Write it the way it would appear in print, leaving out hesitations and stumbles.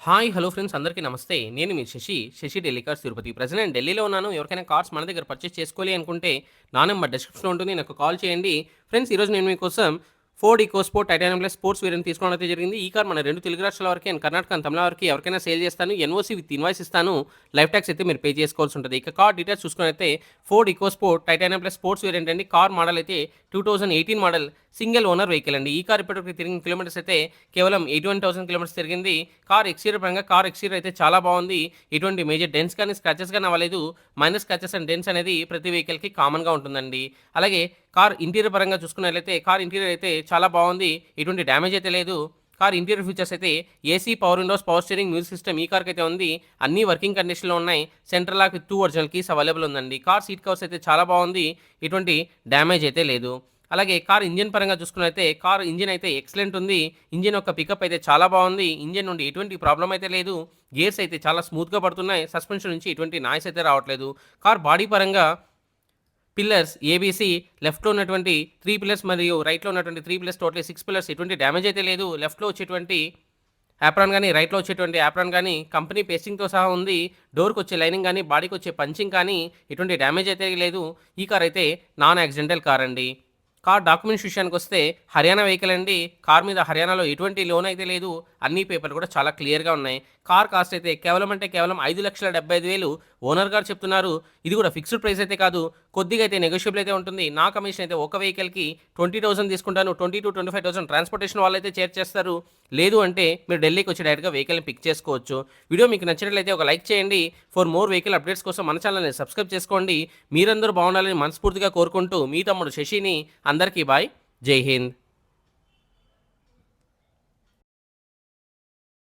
Hi! Hello friends అందరికీ నమస్తే. నేను మీ శశి ఢిల్లీ కార్స్ తిరుపతి. ప్రెజెంట్ నేను ఢిల్లీలో ఉన్నాను. ఎవరికైనా కార్స్ మన దగ్గర పర్చేస్ చేసుకోవాలి అనుకుంటే నా నంబర్ డిస్క్రిప్షన్‌లో ఉంటుంది. నాకు కాల్ చేయండి. ఫ్రెండ్స్ ఈరోజు నేను మీకోసం Ford EcoSport titanium plus sports variant తీసుకోవడం అయితే జరిగింది. ఈ కార్ మన 2 తెలుగు రాష్ట్రాల వరకి అండ్ కర్ణాటక అండ్ తమిళనాడు వరకి ఎవరికైనా సేల్ చేస్తాను. ఎన్ఓసీ విత్ ఇన్వాయిస్ ఇస్తాను. లైఫ్ టాక్స్ అయితే మీరు పే చేసుకోవాల్సి ఉంటది. ఇక కార్ డీటెయిల్స్ చూసుకున్నట్లయితే Ford EcoSport titanium plus sports variant అండి. కార్ మోడల్ అయితే 2018 మోడల్ సింగిల్ ఓనర్ వెహికల్ అండి. ఈ కార్ ఇప్పటివరకు తిరిగిన కిలోమీటర్స్ అయితే కేవలం 81,000 కిలోమీటర్స్ తిరిగింది. కార్ ఎక్స్‌టీరియర్ పరంగా కార్ ఎక్స్‌టీరియర్ అయితే చాలా బాగుంది. ఎటువంటి మేజర్ డెంట్స్ కానీ, స్క్రాచెస్ గాని అవ్వలేదు. మైనర్ స్క్రాచెస్ అండ్ డెంట్స్ అనేది ప్రతి వెహికల్‌కి కామన్‌గా ఉంటుందండి. అలాగే కార్ ఇంటీరియర్ పరంగా చూసుకున్నట్లయితే కార్ ఇంటీరియర్ అయితే చాలా బాగుంది. ఎటువంటి డ్యామేజ్ అయితే లేదు. కార్ ఇంటీరియర్ ఫీచర్స్ అయితే AC, power windows, power steering, music system ఈ కార్‌కి అయితే ఉంది. అన్నీ వర్కింగ్ కండిషన్‌లో ఉన్నాయి. Central lock with 2 original keys available ఉందండి. కార్ సీట్ కవర్స్ అయితే చాలా బాగుంది. ఎటువంటి డ్యామేజ్ అయితే లేదు. అలాగే కార్ ఇంజిన్ పరంగా చూసుకున్నట్లయితే కార్ ఇంజిన్ అయితే ఎక్సలెంట్ ఉంది. ఇంజిన్ యొక్క పికప్ అయితే చాలా బాగుంది. ఇంజిన్ నుండి ఎటువంటి ప్రాబ్లమ్ అయితే లేదు. గేర్స్ అయితే చాలా స్మూత్‌గా పడుతున్నాయి. సస్పెన్షన్ నుంచి ఎటువంటి నాయిస్ అయితే రావట్లేదు. కార్ బాడీ పరంగా పిల్లర్స్ ఏబీసీ లెఫ్ట్‌లో ఉన్నటువంటి 3 పిల్లర్స్ మరియు రైట్‌లో ఉన్నటువంటి 3 పిల్లర్స్ టోటల్లీ 6 పిల్లర్స్ ఎటువంటి డ్యామేజ్ అయితే లేదు. లెఫ్ట్‌లో వచ్చేటువంటి యాప్రాన్ గాని, రైట్‌లో వచ్చేటువంటి యాప్రాన్ గాని కంపెనీ పేస్టింగ్‌తో సహా ఉంది. డోర్‌కొచ్చే లైనింగ్ గాని, బాడీకొచ్చే పంచింగ్ కానీ ఎటువంటి డ్యామేజ్ అయితే లేదు. ఈ కార్ అయితే నాన్ యాక్సిడెంటల్ కార్ అండి. కార్ డాక్యుమెంట్స్ విషయానికొస్తే హర్యానా వెహికల్ అండి. కార్ మీద హర్యానాలో ఎటువంటి లోన్ అయితే లేదు. అన్ని పేపర్లు కూడా చాలా క్లియర్‌గా ఉన్నాయి. కార్ కాస్ట్ అయితే కేవలం 5,75,000 ఓనర్ గారు చెప్తున్నారు. ఇది కూడా ఫిక్స్డ్ ప్రైస్ అయితే కాదు. కొద్దిగా అయితే నెగోషియబుల్ అయితే ఉంటుంది. నా కమిషన్ అయితే ఒక వెహికల్‌కి 20,000 తీసుకుంటాను. 20,000-25,000 ట్రాన్స్‌పోర్టేషన్ వాళ్ళైతే చేర్చేస్తారు. లేదు అంటే మీరు ఢిల్లీకి వచ్చి డైరెక్ట్‌గా వెహికల్‌ని పిక్ చేసుకోవచ్చు. వీడియో మీకు నచ్చినట్లయితే ఒక లైక్ చేయండి. ఫర్ మోర్ వెహికల్ అప్డేట్స్ కోసం మన ఛానల్‌ని సబ్స్క్రైబ్ చేసుకోండి. మీరందరూ బాగుండాలని మనస్ఫూర్తిగా కోరుకుంటూ మీ తమ్ముడు శశిని అందరికీ బాయ్. జై హింద్.